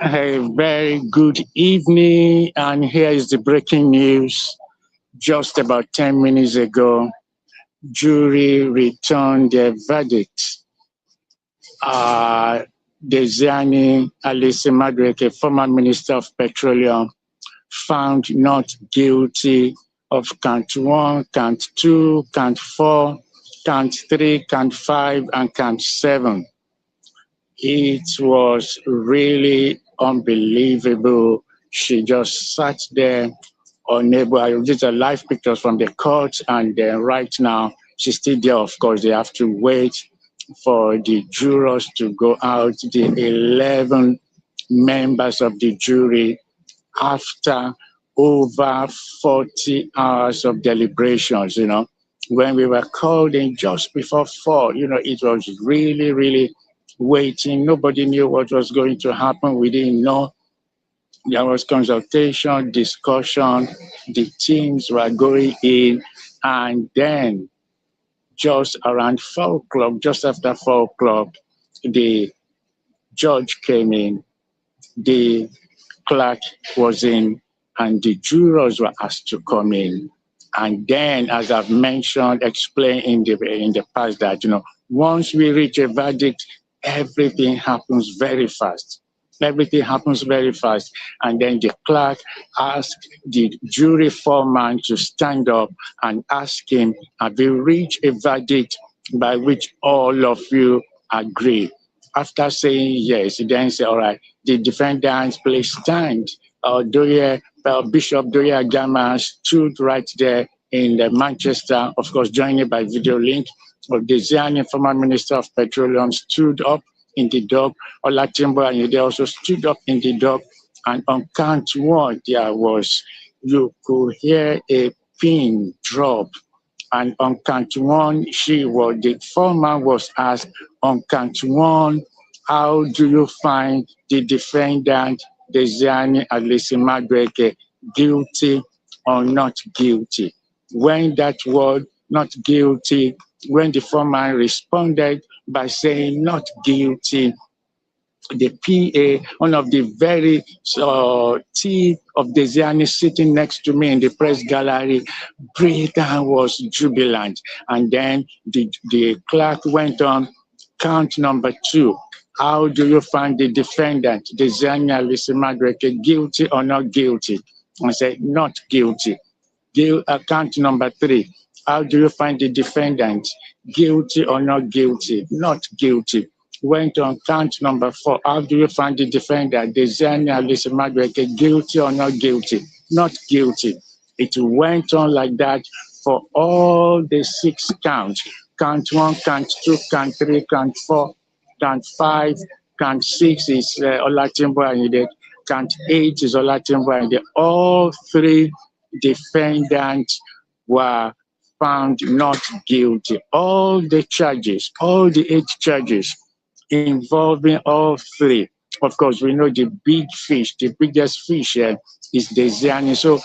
A very good evening, and here is the breaking news. Just about 10 minutes ago, jury returned their verdict. Uh, Diezani Alice Madueke, former Minister of Petroleum, found not guilty of count 1, count 2, count 4, count 3, count 5, and count 7. It was really unbelievable. She just sat there unable. I did a live pictures from the court, and right now she's still there. Of course, they have to wait for the jurors to go out, the 11 members of the jury, after over 40 hours of deliberations. When we were called in just before 4, it was really, really waiting. Nobody knew what was going to happen. We didn't know. There was consultation, discussion, the teams were going in, and then just around 4 o'clock, just after 4 o'clock, the judge came in, the clerk was in, and the jurors were asked to come in. And then, as I've mentioned, explained in the past, that once we reach a verdict, everything happens very fast. Everything happens very fast. And then the clerk asked the jury foreman to stand up and ask him, have you reached a verdict by which all of you agree? After saying yes, he then said, all right, the defendants, please stand. Bishop Doye Agama stood right there in Manchester, of course, joined by video link. Diezani, former Minister of Petroleum, stood up in the dock. Olatimbo and they also stood up in the dock. And on count 1, you could hear a pin drop. And on count 1, the foreman was asked, on count 1, how do you find the defendant, Diezani Alice Madueke, guilty or not guilty? When that word, not guilty, when the foreman responded by saying not guilty, the PA, one of the very teeth of Diezani sitting next to me in the press gallery, breathed and was jubilant. And then the clerk went on, count number 2. How do you find the defendant, Diezani Alice Madueke, guilty or not guilty? I said, not guilty. Count number 3. How do you find the defendant, guilty or not guilty? Not guilty. Went on count number 4. How do you find the defendant, Diezani Alice Madueke, guilty or not guilty? Not guilty. It went on like that for all the 6 counts. Count 1, count 2, count 3, count 4, count 5, count 6 is Olatimbo and count 8 is Olatimbo and all 3 defendants were found not guilty. All the charges, all the 8 charges involving all 3. Of course, we know the big fish, the biggest fish is Diezani. So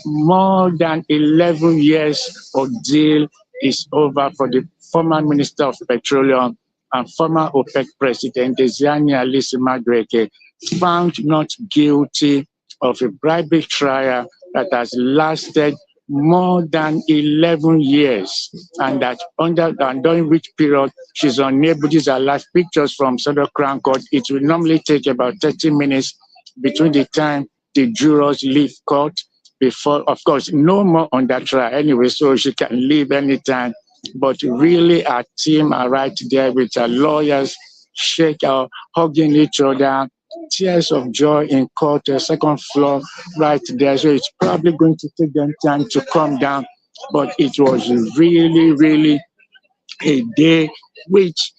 more than 11 years ordeal is over for the former Minister of Petroleum and former OPEC President Diezani Alice Madueke, found not guilty of a bribery trial that has lasted more than 11 years, and that during which period she's unable. These are live pictures from Southern Crown Court. It will normally take about 30 minutes between the time the jurors leave court before, of course, no more on that trial anyway, so she can leave anytime. But really, our team are right there with our lawyers, hugging each other, tears of joy in court, second floor right there. So it's probably going to take them time to calm down. But it was really, really a day which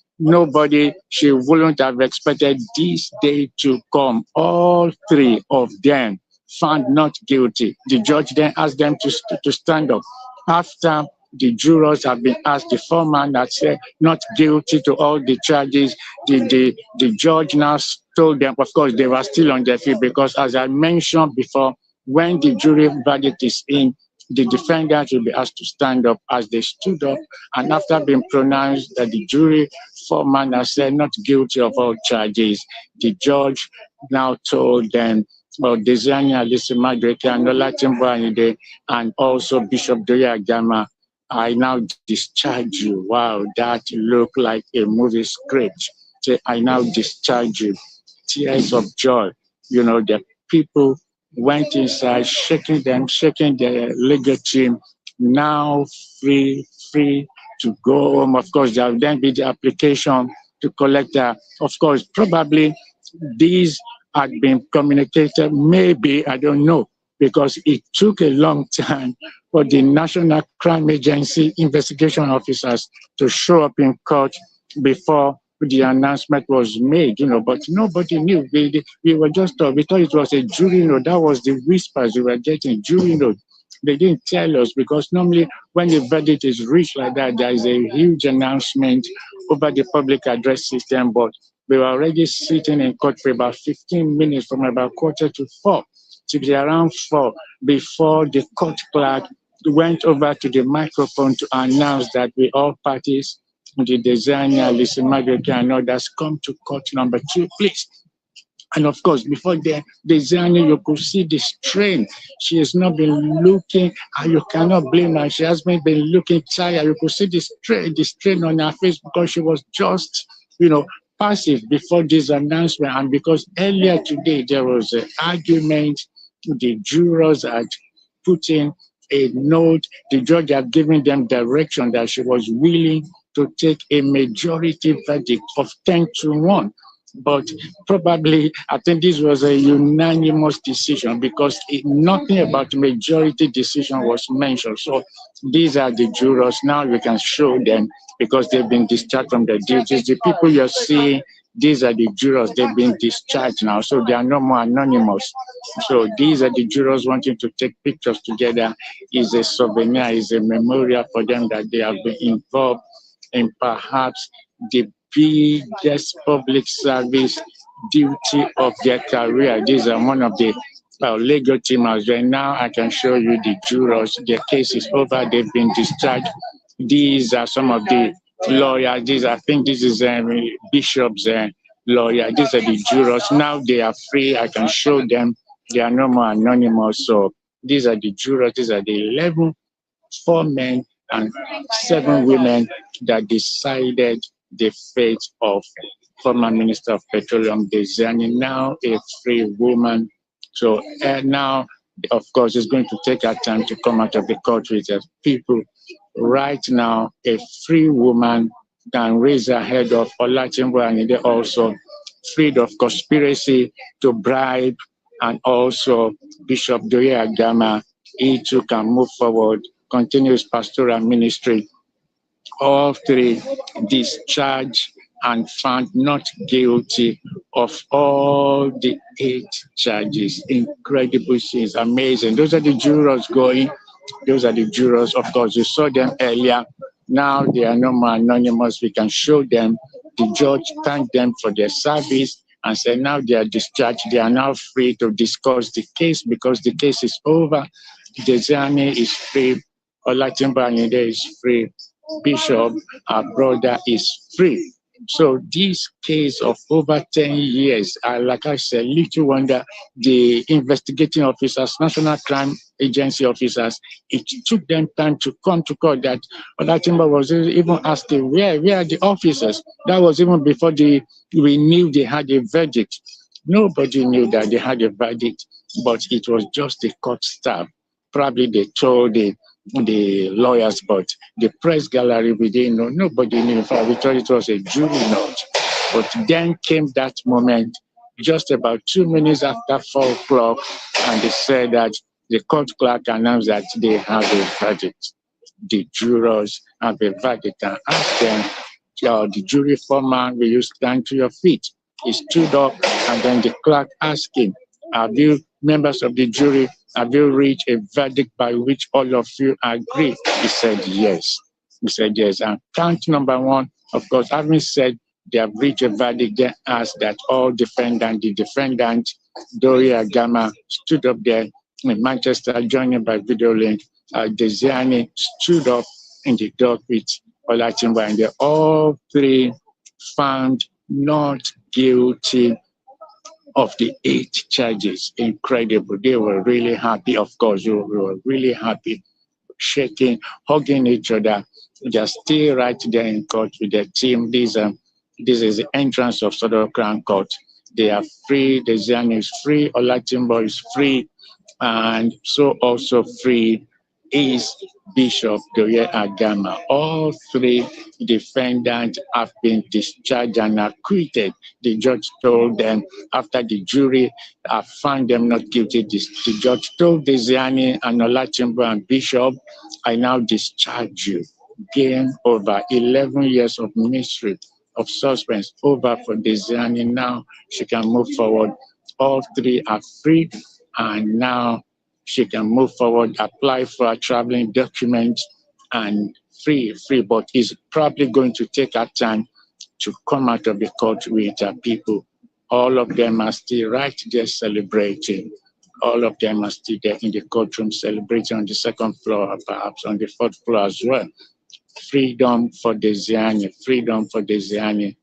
she wouldn't have expected this day to come. All 3 of them found not guilty. The judge then asked them to stand up. After the jurors have been asked, the foreman that said not guilty to all the charges, the judge now told them, of course, they were still on their feet because, as I mentioned before, when the jury verdict is in, the defendant will be asked to stand up. As they stood up, and after being pronounced that the jury foreman has said not guilty of all charges, the judge now told them, well, Diezani, Alice Madreke, and Olatimbo, and also Bishop Doya Gama, I now discharge you. Wow, that looked like a movie script. Say, I now discharge you. Tears of joy. The people went inside, shaking their legal team, now free to go home. Of course, there will then be the application to collect of course, probably these had been communicated, maybe, I don't know, because it took a long time for the National Crime Agency investigation officers to show up in court before the announcement was made, but nobody knew. We were just told, we thought it was a jury note. That was the whispers we were getting, jury note. They didn't tell us because normally when the verdict is reached like that, there is a huge announcement over the public address system, but we were already sitting in court for about 15 minutes from about 3:45 to around 4 before the court clerk went over to the microphone to announce that we all parties, the designer, Alice Madreke, and others, come to court number 2, please. And of course, before the Diezani, you could see the strain. She has not been looking, and you cannot blame her. She hasn't been looking tired. You could see the strain on her face because she was just, passive before this announcement. And because earlier today there was an argument, the jurors had put in a note, the judge had given them direction that she was willing to take a majority verdict of 10-1. But probably, I think this was a unanimous decision because nothing about majority decision was mentioned. So these are the jurors. Now we can show them because they've been discharged from their duties. The people you're seeing, these are the jurors. They've been discharged now, so they are no more anonymous. So these are the jurors wanting to take pictures together. Is a souvenir, is a memorial for them that they have been involved in perhaps the biggest public service duty of their career. These are one of the legal team as well. Now I can show you the jurors. Their case is over. They've been discharged. These are some of the lawyers. I think this is Bishop's lawyer. These are the jurors. Now they are free. I can show them. They are no more anonymous. So these are the jurors. These are the 11, 4 men and 7 women that decided the fate of former Minister of Petroleum, Diezani, now a free woman. So now, of course, it's going to take her time to come out of the court with the people. Right now, a free woman can raise her head of Olatimbo, and they also freed of conspiracy to bribe, and also Bishop Doye Agama, he too can move forward, continue his pastoral ministry. All 3 discharged and found not guilty of all the 8 charges. Incredible scenes, amazing. Those are the jurors going. Those are the jurors. Of course, you saw them earlier. Now they are no more anonymous. We can show them. The judge thanked them for their service and said now they are discharged. They are now free to discuss the case because the case is over. Diezani is free. Olatimbo is free. Bishop, our brother, is free. So this case of over 10 years, like I said, little wonder the investigating officers, National Crime Agency officers, it took them time to come to court that Olatimbo was even asking, where are the officers? That was even before we knew they had a verdict. Nobody knew that they had a verdict, but it was just the court staff. Probably they told the lawyers, but the press gallery, we didn't know. Nobody knew. In fact, we thought it was a jury note. But then came that moment, just about 2 minutes after 4 o'clock, and they said that the court clerk announced that they have a verdict. The jurors have a verdict, and asked them, the jury foreman, will you stand to your feet? He stood up, and then the clerk asked him, have you, members of the jury, have you reached a verdict by which all of you agree? He said yes. He said yes. And count number 1, of course, having said they have reached a verdict, they asked that all the defendant, Doye Agama, stood up there in Manchester, joining by video link. Diezani stood up in the dock with Olatimbo, and they all 3 found not guilty of the 8 charges. Incredible. They were really happy. Of course, we were really happy, shaking, hugging each other. They're still right there in court with their team. This is the entrance of Southern Crown Court. They are free. Diezani is free. Olatimbo is free. And so also free is Bishop Doye Agama. All 3 defendants have been discharged and acquitted. The judge told them after the jury found them not guilty. The judge told Diezani and Olatimbo and Bishop, I now discharge you. Game over. 11 years of mystery, of suspense, over for Diezani. Now she can move forward. All 3 are free, and now she can move forward, apply for a traveling document, and free. But it's probably going to take her time to come out of the court with her people. All of them are still right there celebrating. All of them are still there in the courtroom celebrating on the 2nd floor, or perhaps on the 4th floor as well. Freedom for Diezani, freedom for Diezani,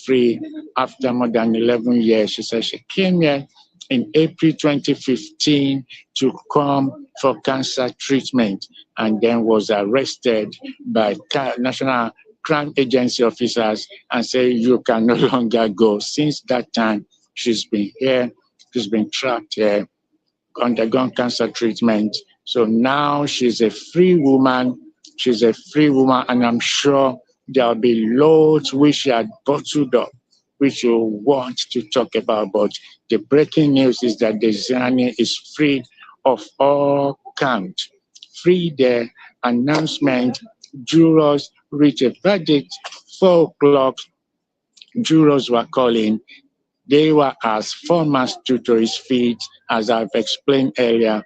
free after more than 11 years. She said she came here in April 2015 to come for cancer treatment, and then was arrested by National Crime Agency officers and say you can no longer go. Since that time, she's been here, she's been trapped here, undergone cancer treatment. So now she's a free woman. She's a free woman, and I'm sure there'll be loads which she had bottled up, which you want to talk about. But the breaking news is that Diezani is free of all count. Free. The announcement, jurors reached a verdict, 4 o'clock. Jurors were calling. They were asked, 4-man stood to his feet, as I've explained earlier.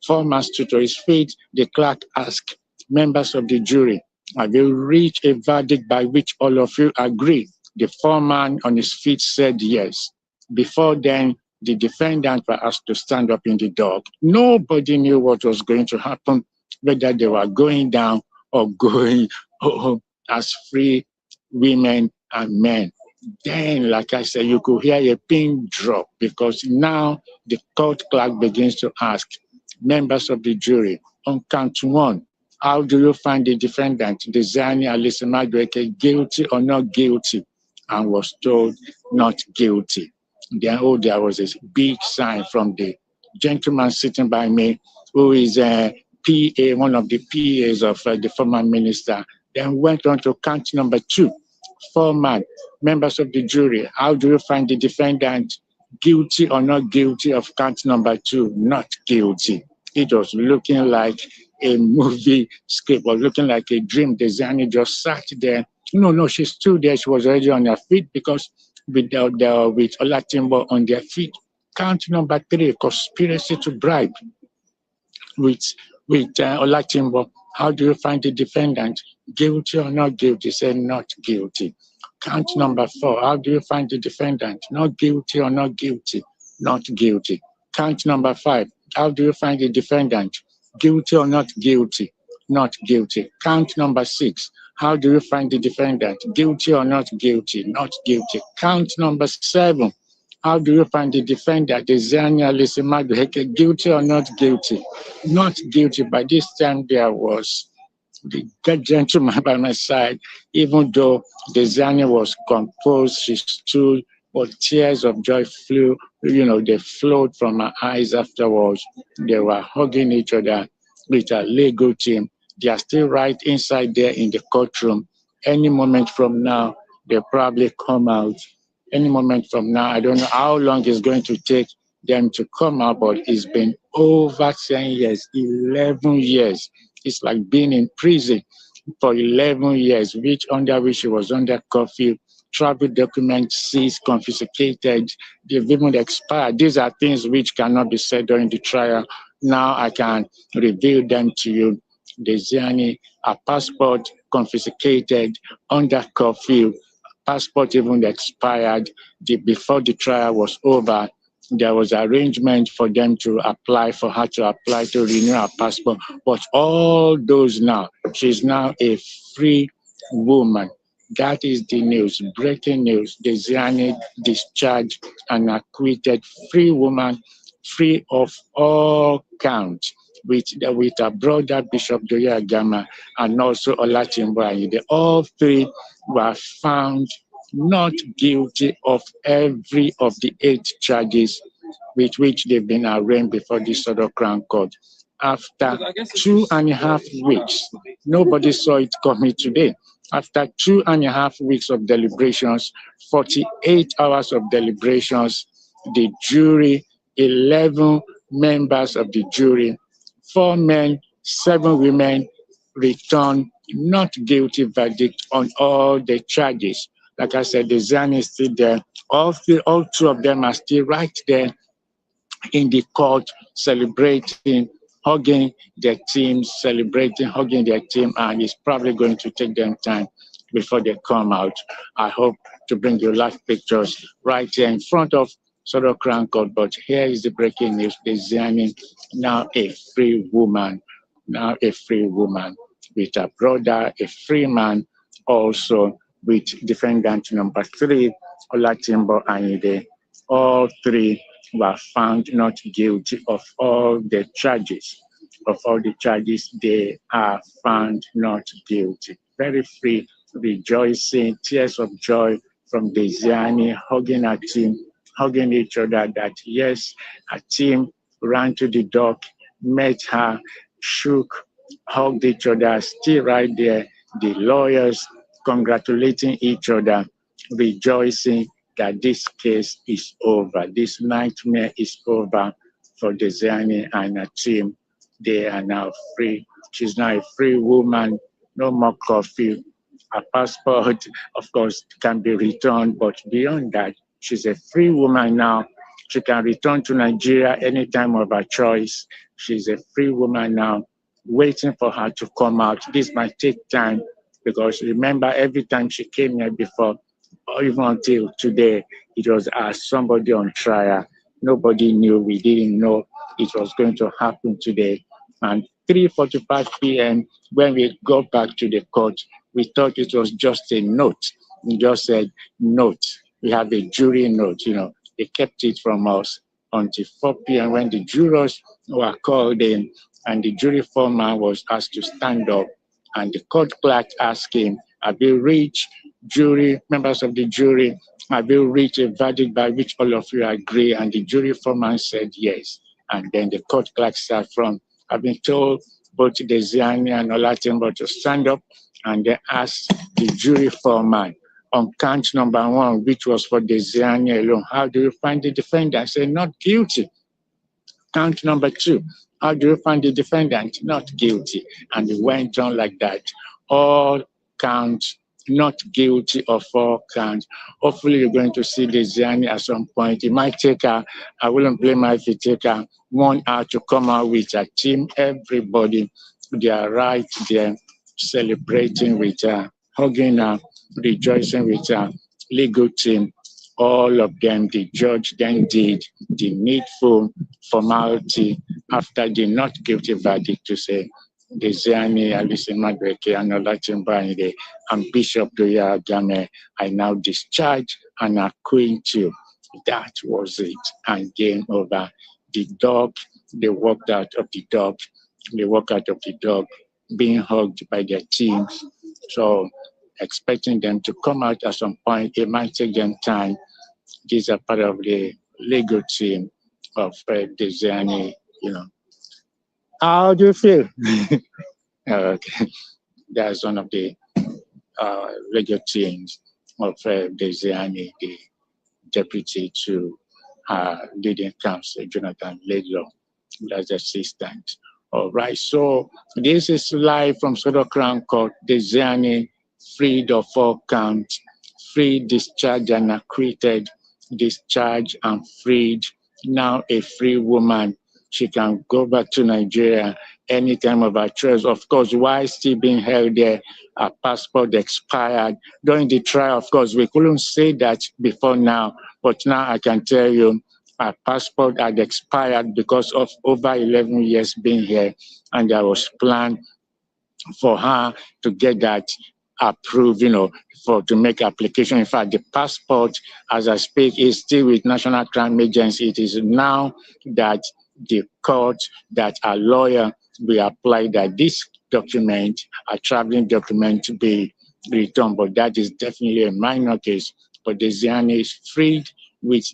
4-man stood to his feet. The clerk asked members of the jury, have you reached a verdict by which all of you agree? The 4-man on his feet said yes. Before then, the defendant were asked to stand up in the dock. Nobody knew what was going to happen, whether they were going down or going home as free women and men. Then, like I said, you could hear a pin drop, because now the court clerk begins to ask members of the jury, on count 1, how do you find the defendant, Diezani Alison Madueke, guilty or not guilty? And was told not guilty. Then, there was a big sign from the gentleman sitting by me, who is a PA, one of the PAs of the former minister. Then went on to count number 2. 4-man, members of the jury, how do you find the defendant, guilty or not guilty of count number 2? Not guilty. It was looking like a movie script, or looking like a dream. Diezani just sat there. No, she stood there. She was already on her feet, because with Olatimbo on their feet. Count number 3, conspiracy to bribe. With Olatimbo, how do you find the defendant, guilty or not guilty? Say not guilty. Count number 4, how do you find the defendant, not guilty or not guilty? Not guilty. Count number 5, how do you find the defendant, guilty or not guilty? Not guilty. Count number 6, how do you find the defendant, guilty or not guilty? Not guilty. Count number 7, how do you find the defendant, Diezani Alison Madueke, guilty or not guilty? Not guilty. By this time, there was the gentleman by my side. Even though Diezani was composed, she stood, but tears of joy flew, they flowed from her eyes afterwards. They were hugging each other with our legal team. They are still right inside there in the courtroom. Any moment from now, they'll probably come out. Any moment from now, I don't know how long it's going to take them to come out, but it's been over 10 years, 11 years. It's like being in prison for 11 years, under which she was under curfew, travel documents seized, confiscated, they've even expired. These are things which cannot be said during the trial. Now I can reveal them to you. Diezani, a passport confiscated, under curfew, passport even expired. Before the trial was over, there was arrangement for them to apply, for her to apply to renew her passport. But all those now, she's now a free woman. That is the news, breaking news. Diezani discharged and acquitted, free woman, free of all counts, with her brother Bishop Doye Agama and also Olatimbo Ayinde. All three were found not guilty of every of the 8 charges with which they've been arraigned before the Southern Crown Court. After 2.5 weeks, nobody saw it coming today. After 2.5 weeks of deliberations, 48 hours of deliberations, the jury, 11 members of the jury, 4 men, 7 women, returned not guilty verdict on all the charges. Like I said, Diezani is still there. All 2 of them are still right there in the court, celebrating, hugging their team, celebrating, hugging their team, and it's probably going to take them time before they come out. I hope to bring you live pictures right here in front of Southern Crown Court. But here is the breaking news. Diezani, now a free woman, with her brother, a free man, also with defendant number 3, Olatimbo Ayinde. All 3 were found not guilty of all the charges. They are found not guilty. Very free, rejoicing, tears of joy from Diezani, hugging her team, hugging each other, that yes, her team ran to the dock, met her, shook, hugged each other, still right there. The lawyers congratulating each other, rejoicing that this case is over. This nightmare is over for Diezani and her team. They are now free. She's now a free woman, no more curfew. Her passport, of course, can be returned, but beyond that, she's a free woman now. She can return to Nigeria any time of her choice. She's a free woman now, waiting for her to come out. This might take time because remember, every time she came here before, or even until today, it was as somebody on trial. Nobody knew, we didn't know it was going to happen today. And 3:45 p.m., when we got back to the court, we thought it was just a note. We just said, note. We have a jury note, They kept it from us until 4 p.m. when the jurors were called in and the jury foreman was asked to stand up. And the court clerk asked him, have you reached members of the jury, have you reached a verdict by which all of you agree? And the jury foreman said yes. And then the court clerk said, from having told both Diezani and Olatimbo to stand up, and they asked the jury foreman on count number 1, which was for Diezani alone, how do you find the defendant? Say not guilty. Count number 2, how do you find the defendant? Not guilty. And it went on like that. All counts, not guilty of all counts. Hopefully you're going to see Diezani at some point. It might take her, I wouldn't blame her if it take her 1 hour to come out with her team. Everybody, they are right there celebrating with her, hugging her, rejoicing with her legal team. All of them, the judge then did the needful formality after the not guilty verdict to say, Diezani, Alice Madueke, and Olatimbo Ayinde, and Bishop Doye Agama, I now discharge and acquit you. That was it, and game over. The dog, they walked out of the dog. Being hugged by their teams. So expecting them to come out at some point. It might take them time. These are part of the legal team of Diezani, How do you feel? Okay. That's one of the legal teams of Diezani, the deputy to leading counsel, Jonathan Laidlaw, as assistant. All right, so this is live from Southern Crown Court. Diezani freed of all counts, free, discharged and acquitted, discharged and freed. Now a free woman. She can go back to Nigeria any time of her choice. Of course, while still being held there, her passport expired. During the trial, of course, we couldn't say that before now, but now I can tell you her passport had expired because of over 11 years being here, and there was plan for her to get that approved, to make application. In fact, the passport, as I speak, is still with National Crime Agency. It is now that the court, that a lawyer will apply that this document, a traveling document, to be returned. But that is definitely a minor case. But Diezani is freed with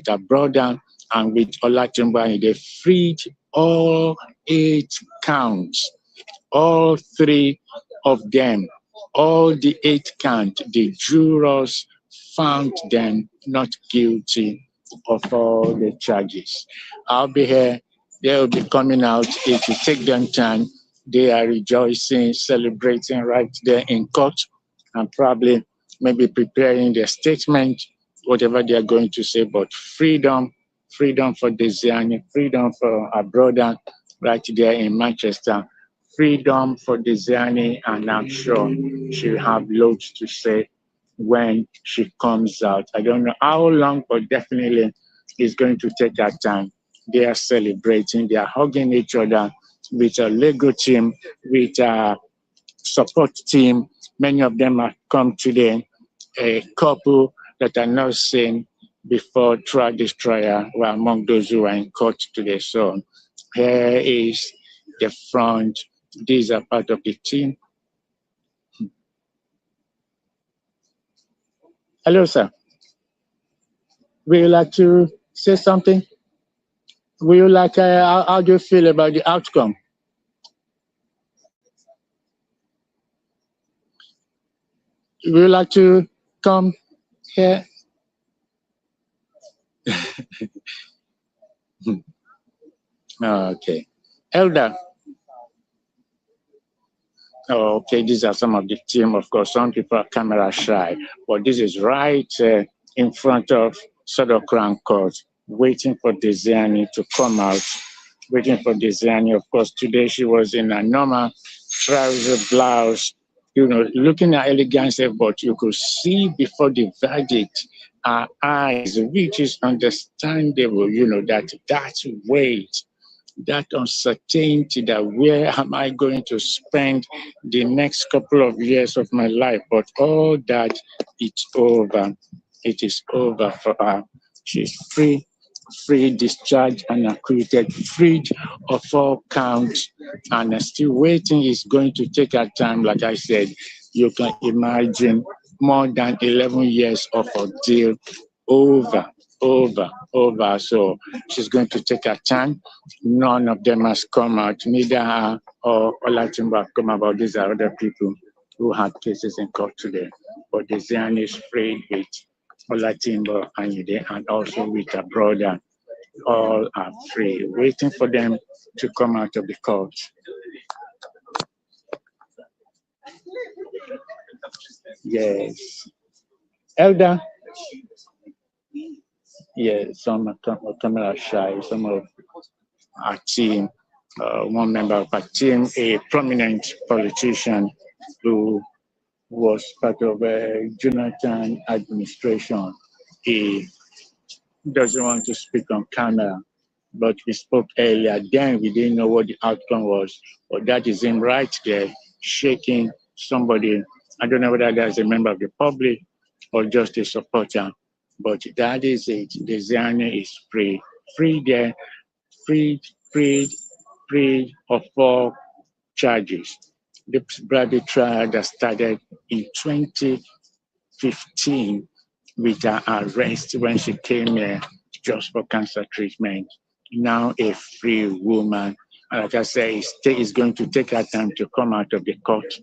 her brother and with Olatunba. They freed all 8 counts, all 3 of them, all the 8 counts. The jurors found them not guilty of all the charges. I'll be here. They'll be coming out. If you take them time, they are rejoicing, celebrating right there in court, and probably maybe preparing their statement, whatever they are going to say. But freedom for Diezani, freedom for our brother right there in Manchester, freedom for Diezani, and I'm sure she'll have loads to say when she comes out. I don't know how long, but definitely it's going to take her time. They are celebrating, they are hugging each other with a Lego team, with a support team. Many of them have come today. A couple that are not seen before throughout this trial were among those who are in court today. So here is the front. These are part of the team. Hello, sir. Would you like to say something? Would you like, how do you feel about the outcome? Would you like to come here? Okay. Elder. Oh, okay, these are some of the team. Of course, some people are camera shy, but this is right in front of Sodo Crown Court, waiting for Diezani to come out, waiting for Diezani. Of course, today she was in a normal trouser blouse, looking at elegance, but you could see before the verdict, her eyes, which is understandable, that weight, that uncertainty, that where am I going to spend the next couple of years of my life? But all that, it's over. It is over for her. She's free, discharged, and acquitted, freed of all counts, and still waiting. Is going to take her time. Like I said, you can imagine more than 11 years of ordeal over. So she's going to take her time. None of them has come out, neither her or Olatunba have come about. These are other people who had cases in court today. But Diezani is free with Olatunba and also with her brother. All are free, waiting for them to come out of the court. Yes. Elder. Yeah, some are camera shy, some of our team, one member of our team, a prominent politician who was part of Jonathan administration. He doesn't want to speak on camera, but we spoke earlier. Then we didn't know what the outcome was, but that is him right there, shaking somebody. I don't know whether that's a member of the public or just a supporter, but that is it. Diezani is free there, freed, freed, freed of all charges. The bribery trial that started in 2015 with her arrest when she came here just for cancer treatment. Now a free woman. And like I say, it's going to take her time to come out of the court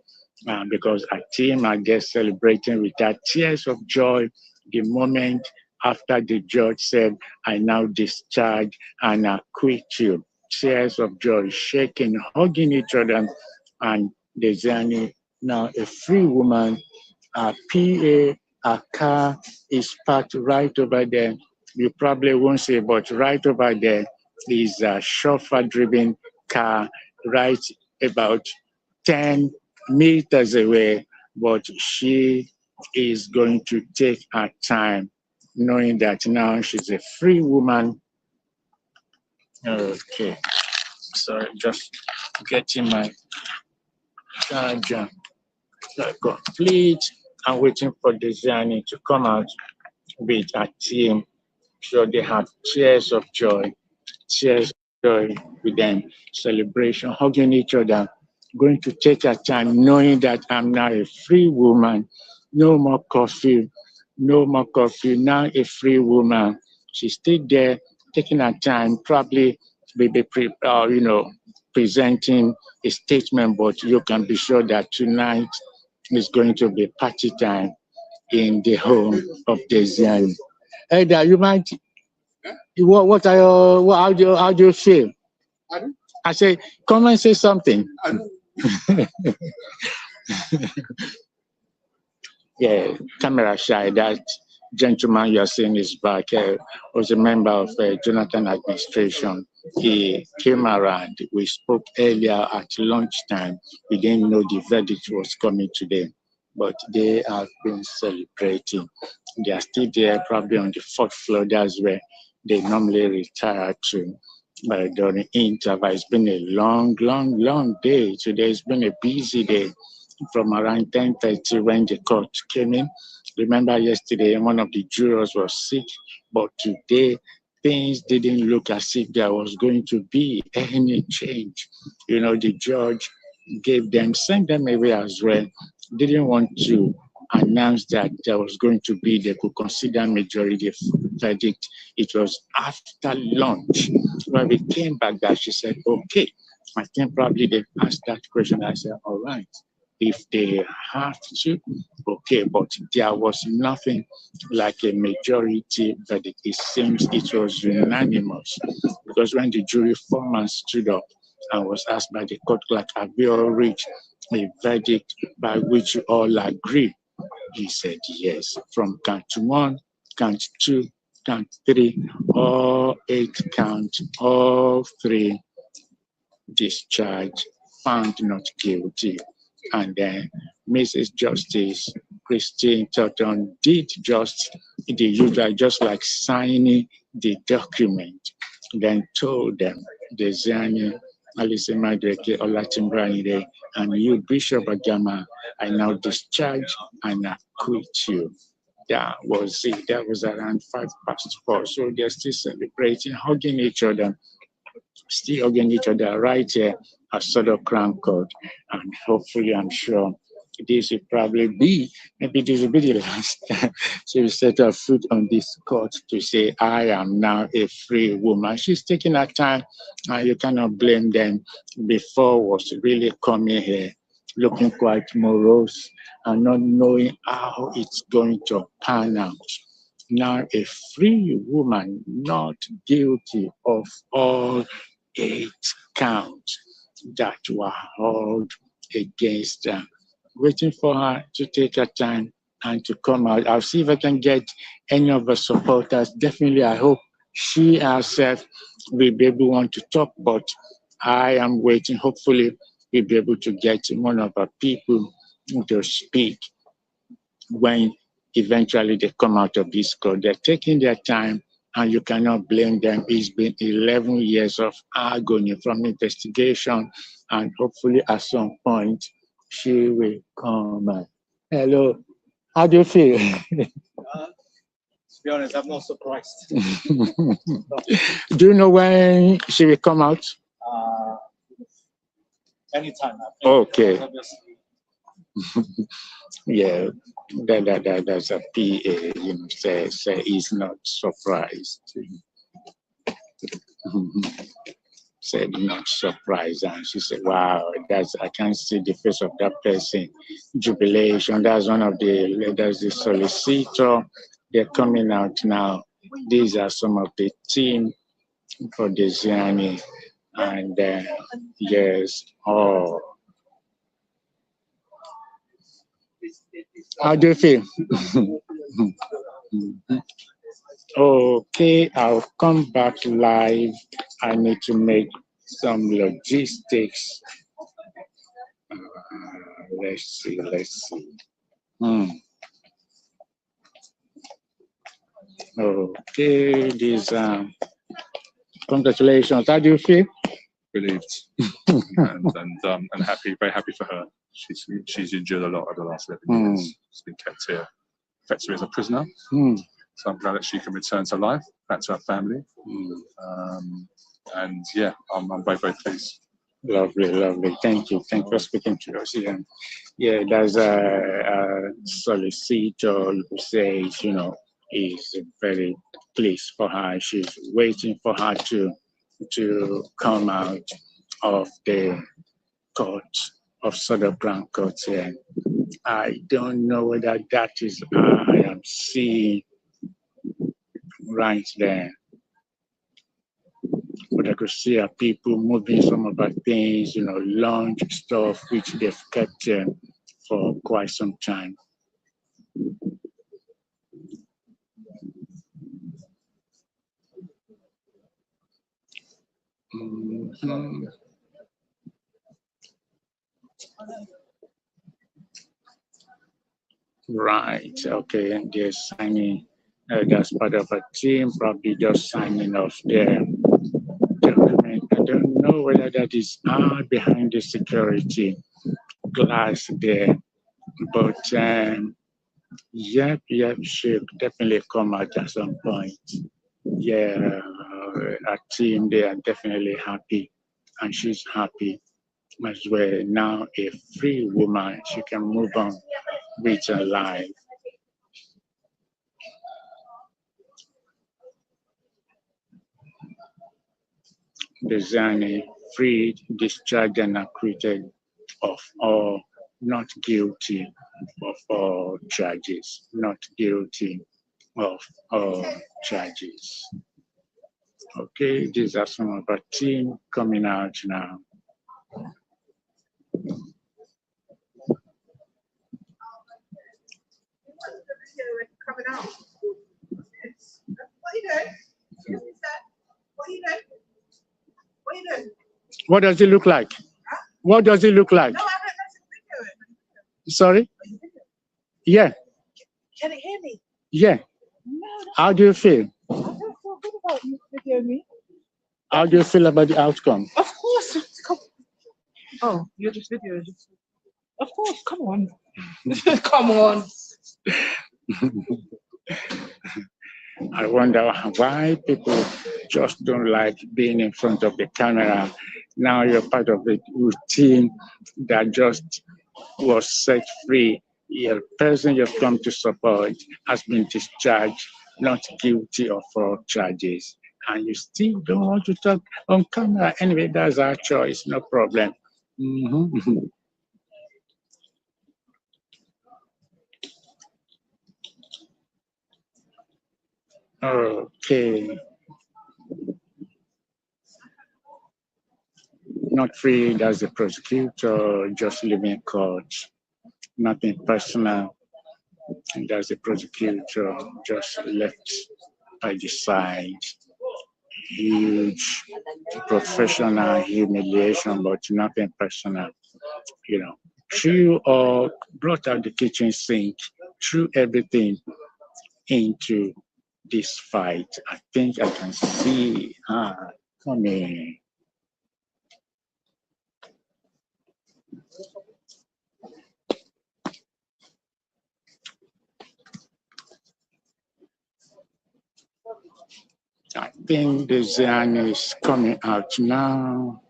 because our team are just celebrating with her tears of joy the moment after the judge said, I now discharge and acquit you. Tears of joy, shaking, hugging each other, and Diezani, now a free woman. Our PA, our car is parked right over there. You probably won't see, but right over there is a chauffeur-driven car right about 10 meters away, but she is going to take her time, knowing that now she's a free woman. Okay, sorry, just getting my charger. complete. I'm waiting for Diezani to come out with a team. So they have tears of joy, tears of joy with them, celebration, hugging each other, going to take a time knowing that I'm now a free woman, no more curfew, no more curfew, now a free woman. She stayed there, taking her time, probably maybe presenting a statement, but you can be sure that tonight is going to be party time in the home of Diezani. Ada, you might. What are your? How do you feel? I say, come and say something. Yeah, camera shy. That gentleman you are seeing is back. Was a member of Jonathan administration. He came around. We spoke earlier at lunchtime. We didn't know the verdict was coming today, but they have been celebrating. They are still there, probably on the fourth floor. That's where they normally retire to. During interval, it's been a long, long, long day. Today's been a busy day from around 10:30 when the court came in. Remember yesterday, one of the jurors was sick, but today things didn't look as if there was going to be any change. The judge sent them away as well. Didn't want to announce that there was going to be, they could consider majority verdict. It was after lunch when we came back that she said, okay, I think probably they asked that question. I said, all right, if they have to, okay, but there was nothing like a majority verdict. It seems it was unanimous because when the jury foreman stood up and was asked by the court clerk, have we all reached a verdict by which you all agree? He said yes. From count 1, count 2, count 3, all 8 counts, all 3 discharged, found not guilty. And then Mrs. Justice Christine Totten did just the usual, just like signing the document, then told them, Diezani, Alice Madreke, Olatimbraide, and you, Bishop Agama, I now discharge and acquit you. That was it. That was around 4:05. So they're still celebrating, hugging each other, still hugging each other right here at Sodo Crown Court. And hopefully, I'm sure this will probably be, maybe this will be the last time she will set her foot on this court to say, I am now a free woman. She's taking her time, and you cannot blame them. Before was really coming here, looking quite morose and not knowing how it's going to pan out. Now a free woman, not guilty of all 8 counts that were held against her. Waiting for her to take her time and to come out. I'll see if I can get any of the supporters. Definitely, I hope she herself will be able to want to talk, but I am waiting. Hopefully, we'll be able to get one of our people to speak when eventually they come out of this court. They're taking their time, and you cannot blame them. It's been 11 years of agony from investigation, and hopefully at some point, she will come. Hello, how do you feel? To be honest, I'm not surprised. Do you know when she will come out? Anytime. Okay. Yeah, that's a PA, say he's not surprised. Said not surprised, and she said, wow, I can't see the face of that person. Jubilation, that's one of that's the solicitor. They're coming out now. These are some of the team for Diezani, and yes, how do you feel? Okay, I'll come back live. I need to make some logistics. Let's see. Okay, these congratulations. How do you feel? Relieved and happy, very happy for her. she's endured a lot over the last 11 years. She's been kept here effectively as a prisoner. So I'm glad that she can return to life, back to her family. And yeah, I'm very, very pleased. Lovely, lovely. Thank you. Thank you for speaking to us. Yeah, there's a solicitor who says, is very pleased for her. She's waiting for her to come out of the court of Southern Crown Court here. I don't know whether that is I am seeing right there. But I could see people moving some of the things, launch stuff which they've kept for quite some time. Right, okay, and they're signing, that's part of a team, probably just signing off their document. I don't know whether that is behind the security glass there, but yep, should definitely come out at some point. Yeah, our team, they are definitely happy, and she's happy as well. Now a free woman, she can move on with her life. Diezani, freed, discharged, and acquitted of all, not guilty of all charges, not guilty of all charges. Okay, these are some of our team coming out now. Coming out. What are you doing? What are you doing? What are you doing? What does it look like? Huh? What does it look like? No, I don't know. Sorry? Yeah. Can it hear me? Yeah. No, how do you feel? I don't feel good about you videoing me. How do you feel about the outcome? Of course. Come. Oh, you're just videoing. Of course, come on. Come on. I wonder why people just don't like being in front of the camera. Now you're part of a routine that just was set free. Your person you've come to support has been discharged, not guilty of all charges. And you still don't want to talk on camera. Anyway, that's our choice, no problem. Okay. Not free, that's the prosecutor, just leaving court. Nothing personal. And that's the prosecutor, just left by the side. Huge professional humiliation, but nothing personal. Threw or brought out the kitchen sink, threw everything into this fight. I think I can see her coming. I think Diezani is coming out now.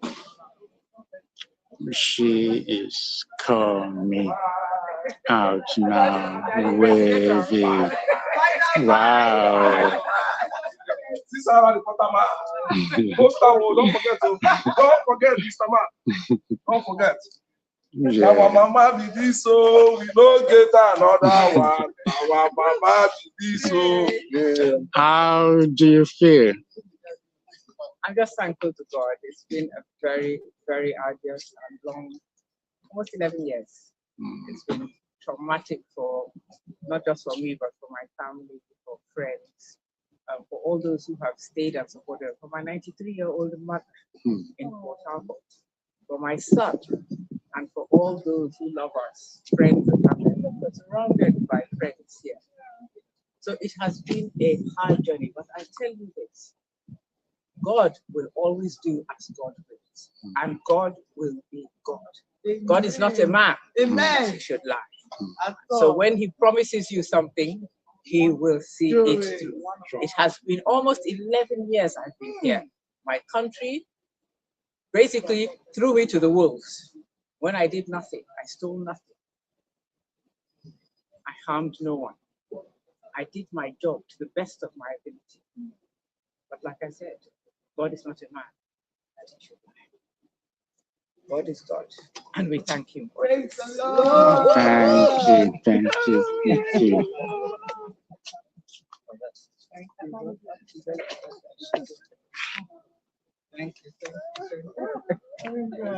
She is coming out now. Waving. Wow. This is how the man. Don't forget, Mr. Man. Don't forget. Yeah. Our mama did this, so we don't get another one. Our mama did this, so yeah. How do you feel? I'm just thankful to God. It's been a very, very arduous and long, almost 11 years. It's been traumatic for, not just for me, but for my family, for friends, for all those who have stayed and supported, for my 93-year-old mother in Port Harcourt, for my son, and for all those who love us, friends and family. We're surrounded by friends here. So it has been a hard journey, but I tell you this, God will always do as God wills, and God will be God. God is not a man that Amen. he should lie. So when he promises you something, he will see it through. It has been almost 11 years I've been here. My country basically threw me to the wolves when I did nothing. I stole nothing. I harmed no one. I did my job to the best of my ability. But like I said, God is not a man that he should lie. God is God, and we thank him for it. Praise the Lord. Thank you. Thank you. Thank you. Thank you. Thank you.